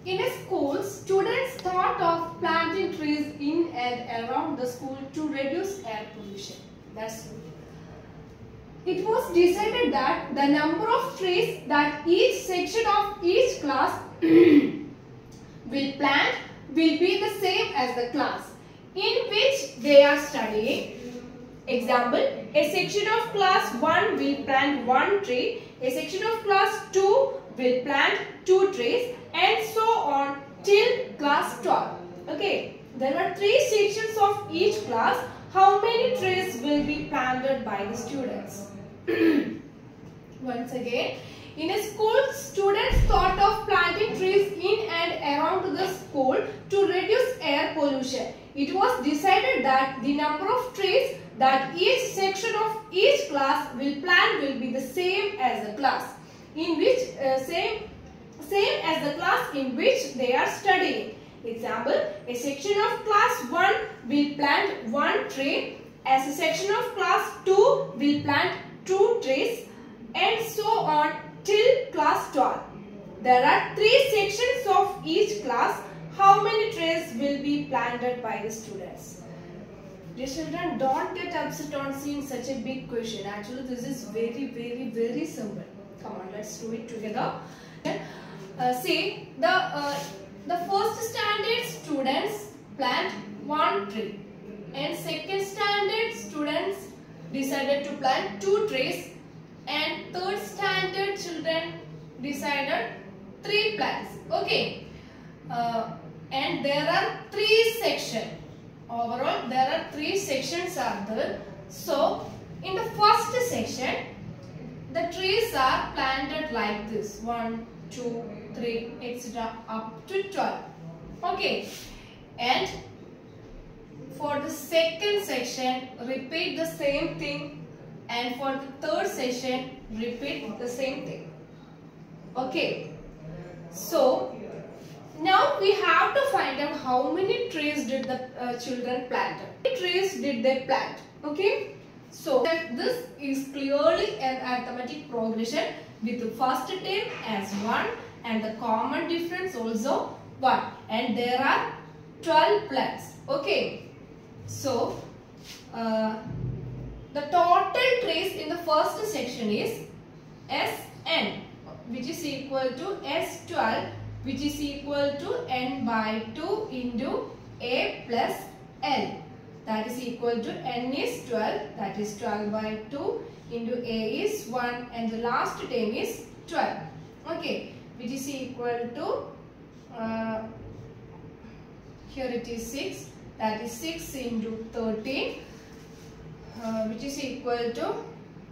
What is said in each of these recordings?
In a school, students thought of planting trees in and around the school to reduce air pollution. That's it. It was decided that the number of trees that each section of each class will plant will be the same as the class in which they are studying. Example, a section of class 1 will plant 1 tree, a section of class 2 will plant 2 trees, and so on till class 12. Okay, there are 3 sections of each class. How many trees will be planted by the students? Once again, in a school, students thought of planting trees in and around the school to reduce air pollution. It was decided that the number of trees that each section of each class will plant will be the same as the class in which same as the class in which they are studying. Example, a section of class 1 will plant 1 tree, as a section of class 2 will plant 2 trees, and so on till class 12. There are 3 sections of each class. How many trees will be planted by the students? Dear children, don't get upset on seeing such a big question. Actually, this is very simple. Come on, let's do it together. See, the first standard students plant 1 tree, and second standard students decided to plant 2 trees, and third standard children decided 3 plants. Okay, and there are 3 sections. Overall, there are 3 sections are there. So, in the first section, the trees are planted like this: 1, 2, 3, etc. up to 12. Okay, and for the second section, repeat the same thing, and for the third section, repeat the same thing. Okay, so now we have to find out how many trees did the children plant. How many trees did they plant? Okay, so this is clearly an arithmetic progression with the first term as 1 and the common difference also 1, and there are 12 plants. Okay, so the total trees in the first section is Sn, which is equal to S12, which is equal to n by 2 into A plus L. That is equal to n is 12, that is 12 by 2 into A is 1, and the last term is 12. Okay, which is equal to, here it is 6, that is 6 into 13, which is equal to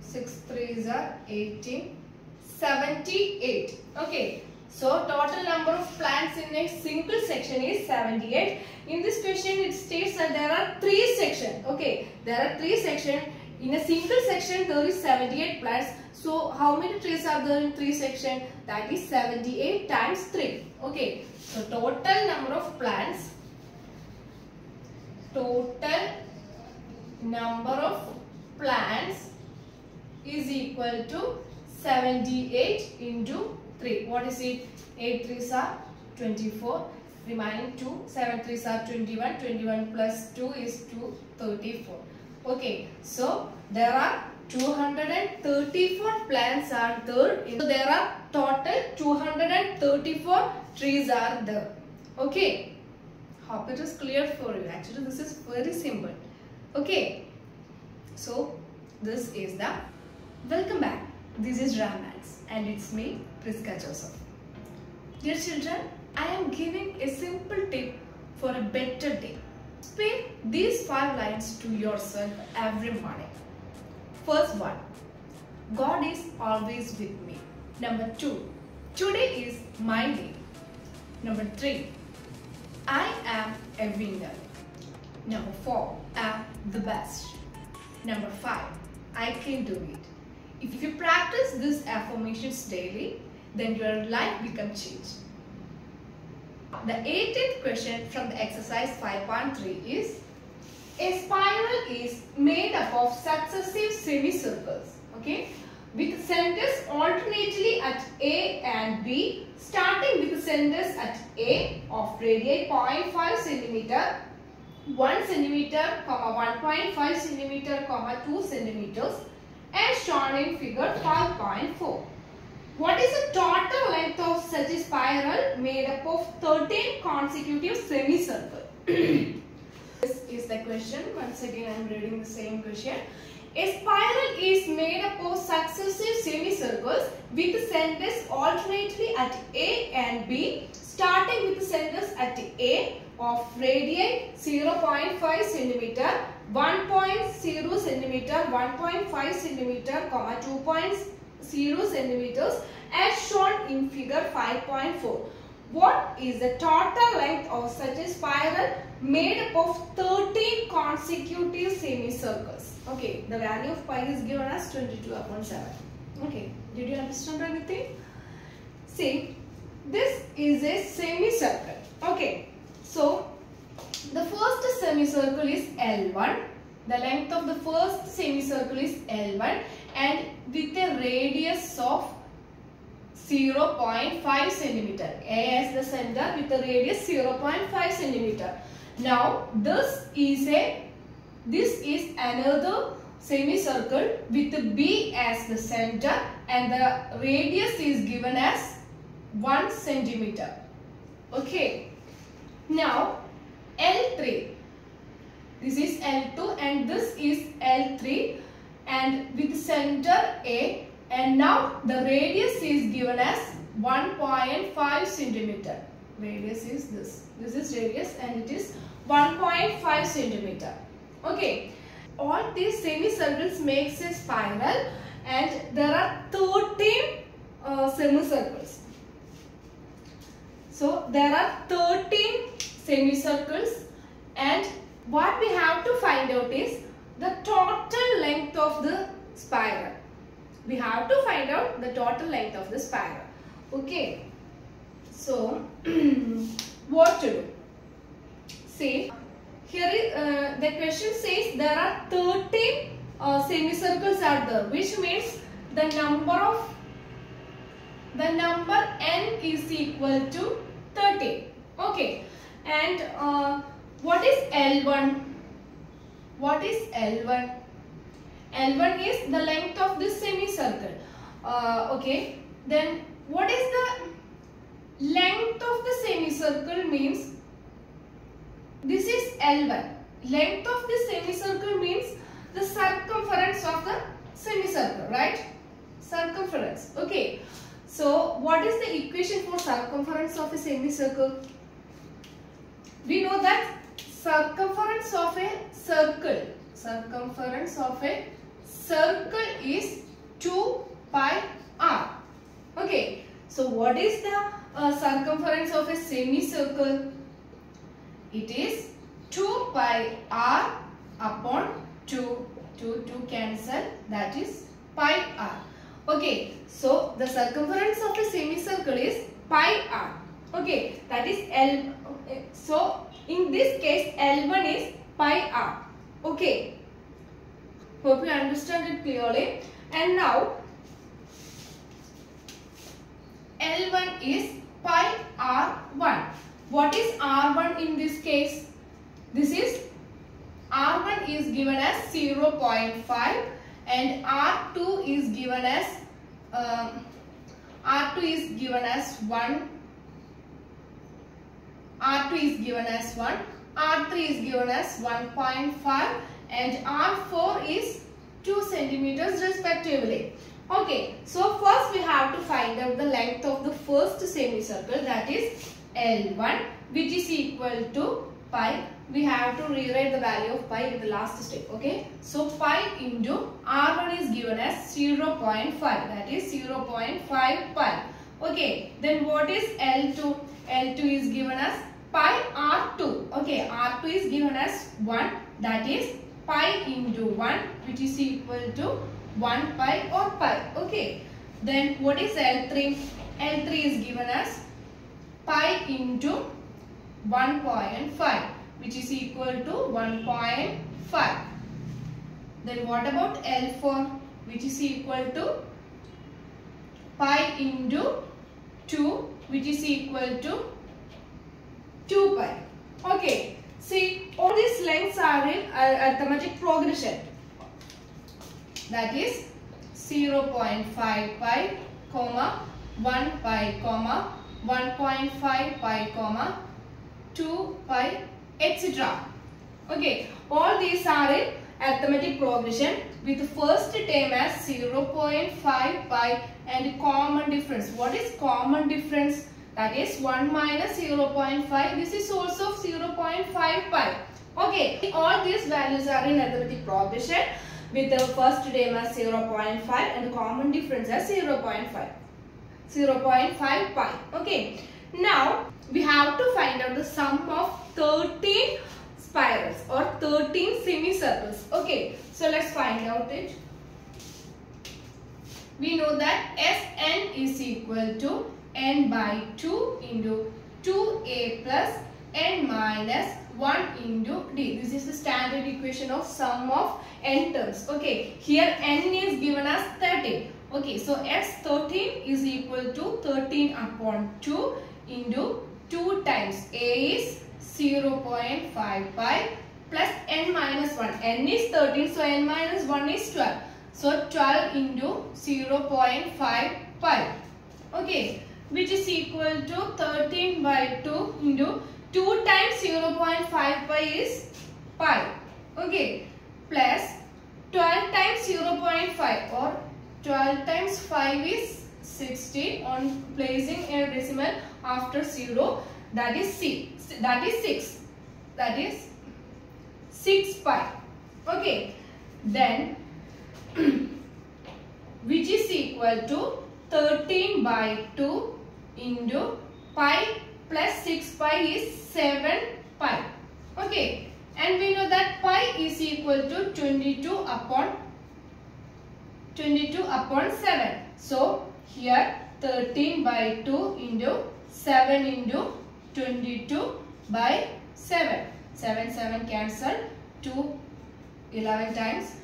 6 3s are 18, 78. Okay, so total number of plants in a single section is 78. In this question, it states that there are 3 sections. Okay, there are 3 sections. In a single section, there is 78 plants. So, how many trees are there in 3 sections? That is 78 times 3. Okay, so total number of plants. Total number of plants is equal to 78 into 3. What is it? 8 3s are 24. Remaining 2. 7 3s are 21. 21 plus 2 is 234. Okay. So, there are 234 plants are there. So, there are total 234 trees are there. Okay. Hope it is clear for you. Actually, this is very simple. Okay. So, this is the welcome back. This is Ramans and it's me, Priska Joseph. Dear children, I am giving a simple tip for a better day. Speak these 5 lines to yourself every morning. First one, God is always with me. Number 2, today is my day. Number 3, I am a winner. Number 4, I am the best. Number 5, I can do it. If you practice these affirmations daily, then your life becomes changed. The 18th question from the exercise 5.3 is, a spiral is made up of successive semicircles. Okay, with centers alternately at A and B, starting with centers at A of radii 0.5 cm, 1 cm, 1.5 cm, 2 centimeters, as shown in figure 5.4. What is the total length of such a spiral made up of 13 consecutive semicircles? This is the question. Once again, I am reading the same question. A spiral is made up of successive semicircles with centers alternately at A and B, starting with centers at A of radii 0.5 cm, 1.0 cm, 1.5 cm, 2.0 centimeters, as shown in figure 5.4. What is the total length of such a spiral made up of 13 consecutive semicircles? Okay, the value of pi is given as 22/7. Okay, did you understand anything? See, this is a semicircle. Okay, so the first semicircle is L1. The length of the first semicircle is L1 and with a radius of 0.5 centimeter. A as the center with a radius 0.5 centimeter. Now this is another semicircle with B as the center and the radius is given as 1 centimeter. Okay. Now L3. This is L2 and this is L3 and with center A, and now the radius is given as 1.5 centimeter. Radius is this. This is radius and it is 1.5 centimeter. Okay. All these semicircles makes a spiral and there are 13 semicircles. So there are 13 semicircles and what we have to find out is the total length of the spiral. We have to find out the total length of the spiral. Okay. So what to do? See, here is, the question says there are 13 semicircles are there, which means the number n is equal to 13. Okay. And what is L1? What is L1? L1 is the length of this semicircle. Okay. Then what is the length of the semicircle means? This is L1. Length of the semicircle means the circumference of the semicircle, right? Circumference. Okay. So what is the equation for circumference of a semicircle? We know that circumference of a circle is 2 pi r. Okay. So what is the circumference of a semicircle? It is 2 pi r upon 2. 2 cancel, that is pi r. Okay. So the circumference of a semicircle is pi r. Okay. That is L. So in this case L1 is pi r. Okay. Hope you understand it clearly. And now L1 is pi r1. What is r1 in this case? This is r1 is given as 0.5 and r2 is given as 1. R2 is given as 1. R3 is given as 1.5 and R4 is 2 centimeters respectively. Okay, so first we have to find out the length of the first semicircle, that is L1, which is equal to pi. We have to rewrite the value of pi in the last step. Okay, so pi into R1 is given as 0.5, that is 0.5 pi. Okay, then what is L2? L2 is given as pi R2. Okay, R2 is given as 1, that is pi into 1, which is equal to 1 pi or pi. Okay, then what is L3? L3 is given as pi into 1.5, which is equal to 1.5. Then what about L4, which is equal to pi into 2, which is equal to 2 pi. Okay, see, all these lengths are in arithmetic progression. That is 0.5 pi, comma 1 pi, comma 1.5 pi, comma 2 pi, etc. Okay, all these are in arithmetic progression with the first term as 0.5 pi and common difference. What is common difference? That is 1 minus 0.5. This is also 0.5 pi. Okay, all these values are in arithmetic progression with the first term as 0.5 and the common difference as 0.5 pi. Okay, now we have to find out the sum of 13 spirals or 13 semicircles. Okay, so let's find out it. We know that Sn is equal to n by 2 into 2a plus n minus 1 into d. This is the standard equation of sum of n terms. Okay, here n is given as 13. Okay, so S13 is equal to 13 upon 2 into 2 times a is 0.5 pi plus n minus 1. N is 13, so n minus 1 is 12. So 12 into 0.5 pi. Okay, which is equal to 13 by 2 into 2 times 0.5 pi is pi. Okay, plus 12 times 0.5 or 12 times 5 is 60 on placing a decimal after 0. That is 6. That is 6. That is 6 pi. Okay, then which is equal to 13 by 2 into pi plus 6 pi is 7 pi. Okay, and we know that pi is equal to 22 upon 7. So here 13 by 2 into 7 into 22 by 7. 7 cancel, 2 11 times.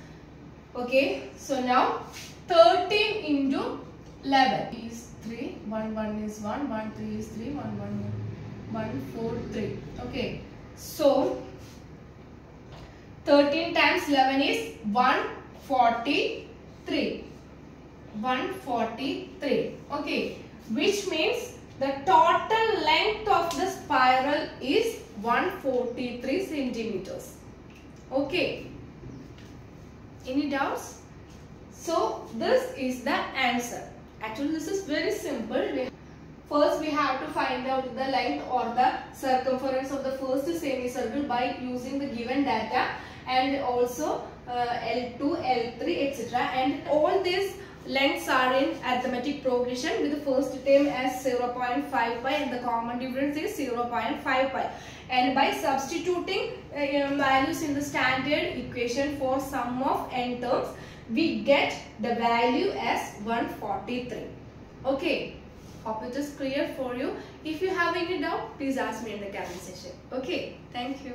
Okay, so now 13 into 11 is 3, 1 is 1, 1 3 is 3, 1 4 3. Okay, so 13 times 11 is 143. 143. Okay, which means the total length of the spiral is 143 centimeters. Okay, any doubts? So this is the answer. Actually, this is very simple. First, we have to find out the length or the circumference of the first semicircle by using the given data, and also L2, L3, etc. And all these lengths are in arithmetic progression with the first term as 0.5 pi and the common difference is 0.5 pi. And by substituting values in the standard equation for sum of n terms, we get the value as 143. Okay, hope it is clear for you. If you have any doubt, please ask me in the comment section. Okay, thank you.